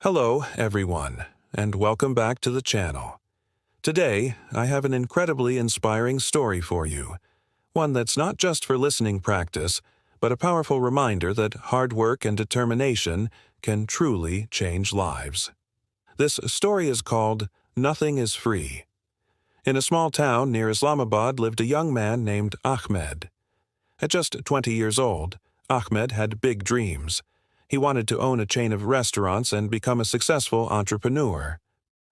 Hello, everyone, and welcome back to the channel. Today, I have an incredibly inspiring story for you, one that's not just for listening practice, but a powerful reminder that hard work and determination can truly change lives. This story is called Nothing is Free. In a small town near Islamabad lived a young man named Ahmed. At just 20 years old, Ahmed had big dreams. He wanted to own a chain of restaurants and become a successful entrepreneur.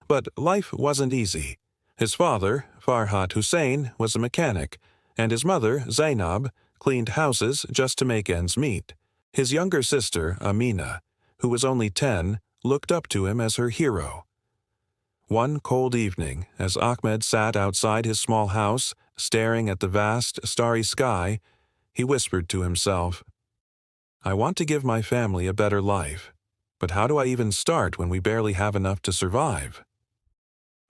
But life wasn't easy. His father, Farhat Hussein, was a mechanic, and his mother, Zainab, cleaned houses just to make ends meet. His younger sister, Amina, who was only 10, looked up to him as her hero. One cold evening, as Ahmed sat outside his small house, staring at the vast, starry sky, he whispered to himself, "I want to give my family a better life, but how do I even start when we barely have enough to survive?"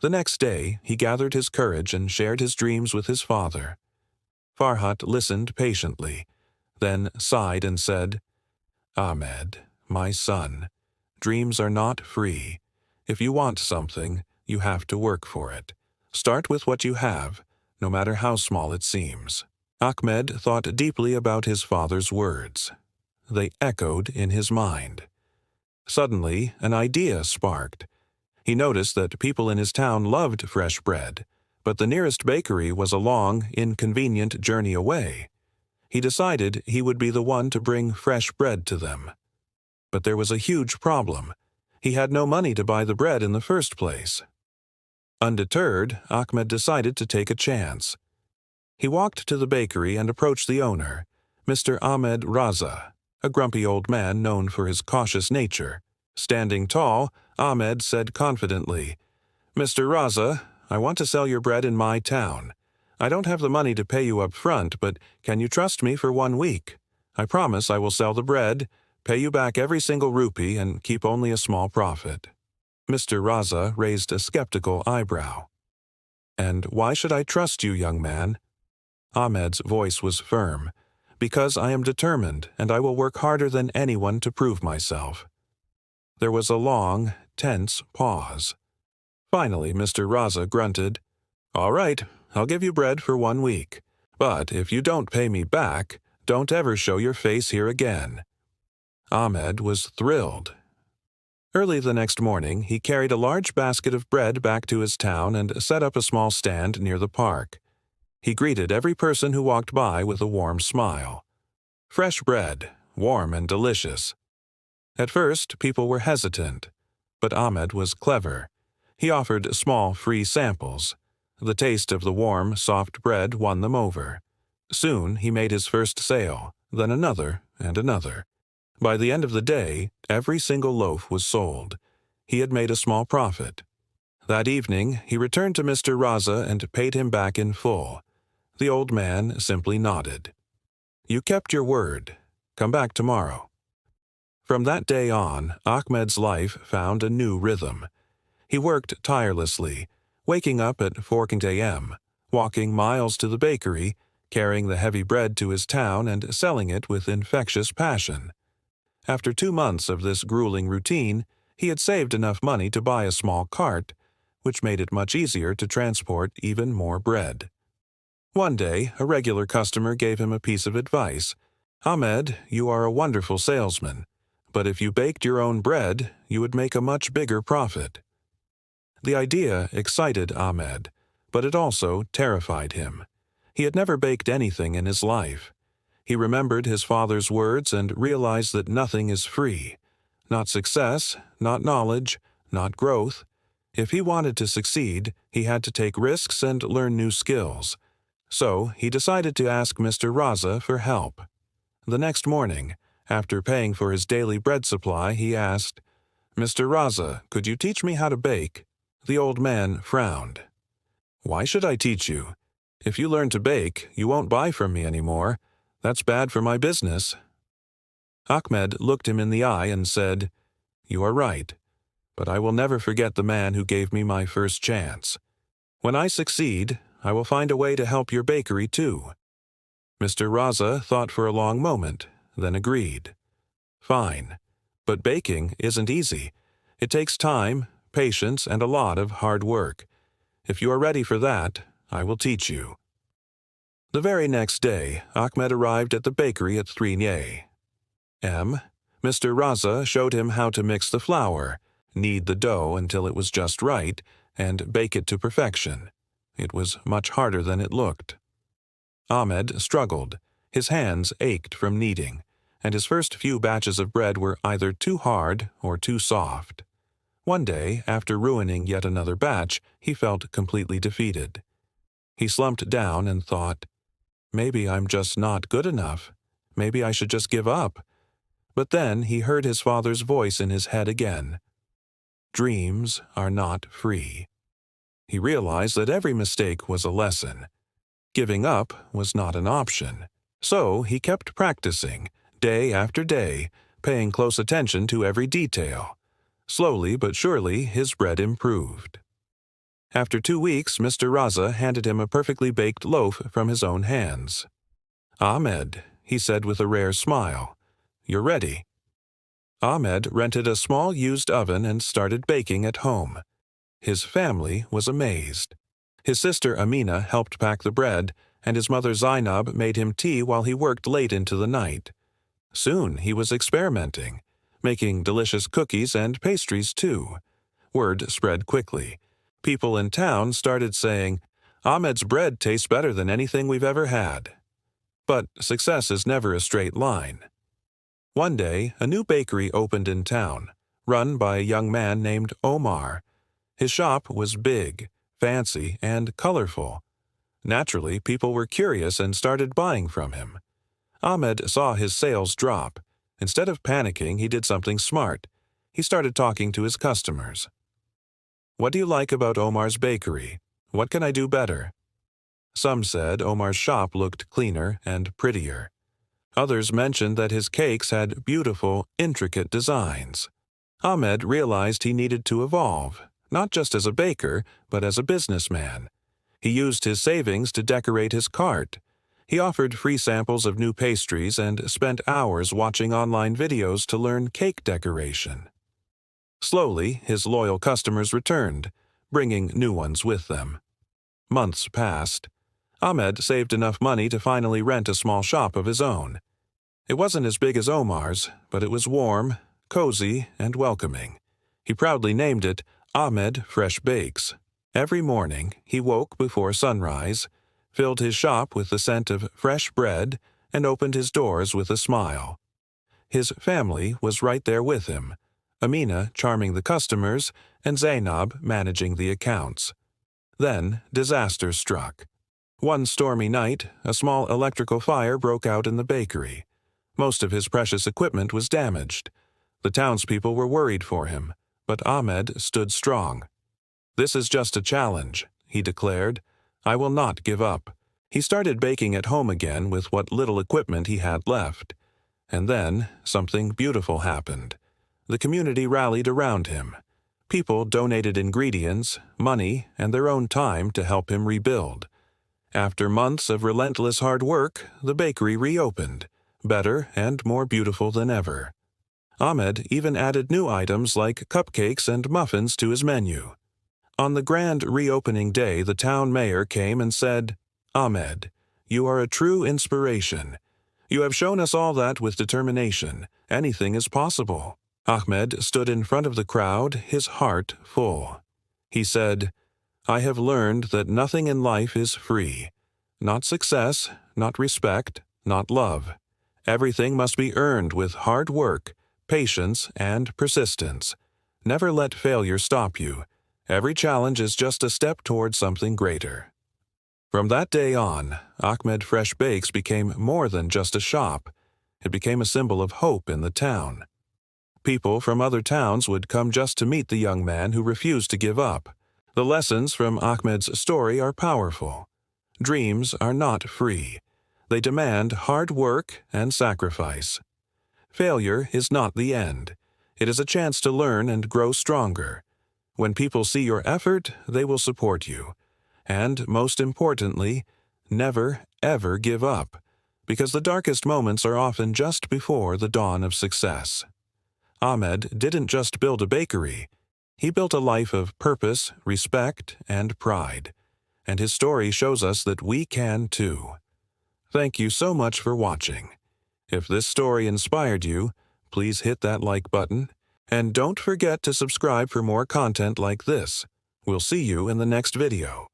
The next day, he gathered his courage and shared his dreams with his father. Farhat listened patiently, then sighed and said, "Ahmed, my son, dreams are not free. If you want something, you have to work for it. Start with what you have, no matter how small it seems." Ahmed thought deeply about his father's words. They echoed in his mind. Suddenly, an idea sparked. He noticed that people in his town loved fresh bread, but the nearest bakery was a long, inconvenient journey away. He decided he would be the one to bring fresh bread to them. But there was a huge problem. He had no money to buy the bread in the first place. Undeterred, Ahmed decided to take a chance. He walked to the bakery and approached the owner, Mr. Ahmed Raza, a grumpy old man known for his cautious nature. Standing tall, Ahmed said confidently, "Mr. Raza, I want to sell your bread in my town. I don't have the money to pay you up front, but can you trust me for 1 week? I promise I will sell the bread, pay you back every single rupee, and keep only a small profit." Mr. Raza raised a skeptical eyebrow. "And why should I trust you, young man?" Ahmed's voice was firm. "Because I am determined, and I will work harder than anyone to prove myself." There was a long, tense pause. Finally, Mr. Raza grunted, "All right, I'll give you bread for 1 week. But if you don't pay me back, don't ever show your face here again." Ahmed was thrilled. Early the next morning, he carried a large basket of bread back to his town and set up a small stand near the park. He greeted every person who walked by with a warm smile. Fresh bread, warm and delicious. At first, people were hesitant, but Ahmed was clever. He offered small, free samples. The taste of the warm, soft bread won them over. Soon, he made his first sale, then another and another. By the end of the day, every single loaf was sold. He had made a small profit. That evening, he returned to Mr. Raza and paid him back in full. The old man simply nodded. "You kept your word. Come back tomorrow." From that day on, Ahmed's life found a new rhythm. He worked tirelessly, waking up at 4 a.m., walking miles to the bakery, carrying the heavy bread to his town and selling it with infectious passion. After 2 months of this grueling routine, he had saved enough money to buy a small cart, which made it much easier to transport even more bread. One day, a regular customer gave him a piece of advice. "Ahmed, you are a wonderful salesman, but if you baked your own bread, you would make a much bigger profit." The idea excited Ahmed, but it also terrified him. He had never baked anything in his life. He remembered his father's words and realized that nothing is free. Not success, not knowledge, not growth. If he wanted to succeed, he had to take risks and learn new skills. So he decided to ask Mr. Raza for help. The next morning, after paying for his daily bread supply, he asked, "Mr. Raza, could you teach me how to bake?" The old man frowned. "Why should I teach you? If you learn to bake, you won't buy from me anymore. That's bad for my business." Ahmed looked him in the eye and said, "You are right, but I will never forget the man who gave me my first chance. When I succeed, I will find a way to help your bakery too." Mr. Raza thought for a long moment, then agreed. "Fine, but baking isn't easy. It takes time, patience, and a lot of hard work. If you are ready for that, I will teach you. The very next day, Ahmed arrived at the bakery at 3 a.m. Mr. Raza showed him how to mix the flour, knead the dough until it was just right, and bake it to perfection. It was much harder than it looked. Ahmed struggled. His hands ached from kneading, and his first few batches of bread were either too hard or too soft. One day, after ruining yet another batch, he felt completely defeated. He slumped down and thought, "Maybe I'm just not good enough. Maybe I should just give up." But then he heard his father's voice in his head again. Dreams are not free. He realized that every mistake was a lesson. Giving up was not an option. So he kept practicing, day after day, paying close attention to every detail. Slowly but surely, his bread improved. After 2 weeks, Mr. Raza handed him a perfectly baked loaf from his own hands. "Ahmed," he said with a rare smile, "you're ready." Ahmed rented a small used oven and started baking at home. His family was amazed. His sister Amina helped pack the bread, and his mother Zainab made him tea while he worked late into the night. Soon he was experimenting, making delicious cookies and pastries too. Word spread quickly. People in town started saying, "Ahmed's bread tastes better than anything we've ever had." But success is never a straight line. One day, a new bakery opened in town, run by a young man named Omar. His shop was big, fancy, and colorful. Naturally, people were curious and started buying from him. Ahmed saw his sales drop. Instead of panicking, he did something smart. He started talking to his customers. "What do you like about Omar's bakery? What can I do better?" Some said Omar's shop looked cleaner and prettier. Others mentioned that his cakes had beautiful, intricate designs. Ahmed realized he needed to evolve, not just as a baker, but as a businessman. He used his savings to decorate his cart. He offered free samples of new pastries and spent hours watching online videos to learn cake decoration. Slowly, his loyal customers returned, bringing new ones with them. Months passed. Ahmed saved enough money to finally rent a small shop of his own. It wasn't as big as Omar's, but it was warm, cozy, and welcoming. He proudly named it Ahmed Fresh Bakes. Every morning, he woke before sunrise, filled his shop with the scent of fresh bread, and opened his doors with a smile. His family was right there with him, Amina charming the customers, and Zainab managing the accounts. Then disaster struck. One stormy night, a small electrical fire broke out in the bakery. Most of his precious equipment was damaged. The townspeople were worried for him, but Ahmed stood strong. "This is just a challenge," he declared. "I will not give up." He started baking at home again with what little equipment he had left. And then something beautiful happened. The community rallied around him. People donated ingredients, money, and their own time to help him rebuild. After months of relentless hard work, the bakery reopened, better and more beautiful than ever. Ahmed even added new items like cupcakes and muffins to his menu. On the grand reopening day, the town mayor came and said, "Ahmed, you are a true inspiration. You have shown us all that with determination, anything is possible." Ahmed stood in front of the crowd, his heart full. He said, "I have learned that nothing in life is free. Not success, not respect, not love. Everything must be earned with hard work, patience, and persistence. Never let failure stop you. Every challenge is just a step toward something greater." From that day on, Ahmed Fresh Bakes became more than just a shop. It became a symbol of hope in the town. People from other towns would come just to meet the young man who refused to give up. The lessons from Ahmed's story are powerful. Dreams are not free. They demand hard work and sacrifice. Failure is not the end. It is a chance to learn and grow stronger. When people see your effort, they will support you. And, most importantly, never, ever give up, because the darkest moments are often just before the dawn of success. Ahmed didn't just build a bakery. He built a life of purpose, respect, and pride. And his story shows us that we can too. Thank you so much for watching. If this story inspired you, please hit that like button. And don't forget to subscribe for more content like this. We'll see you in the next video.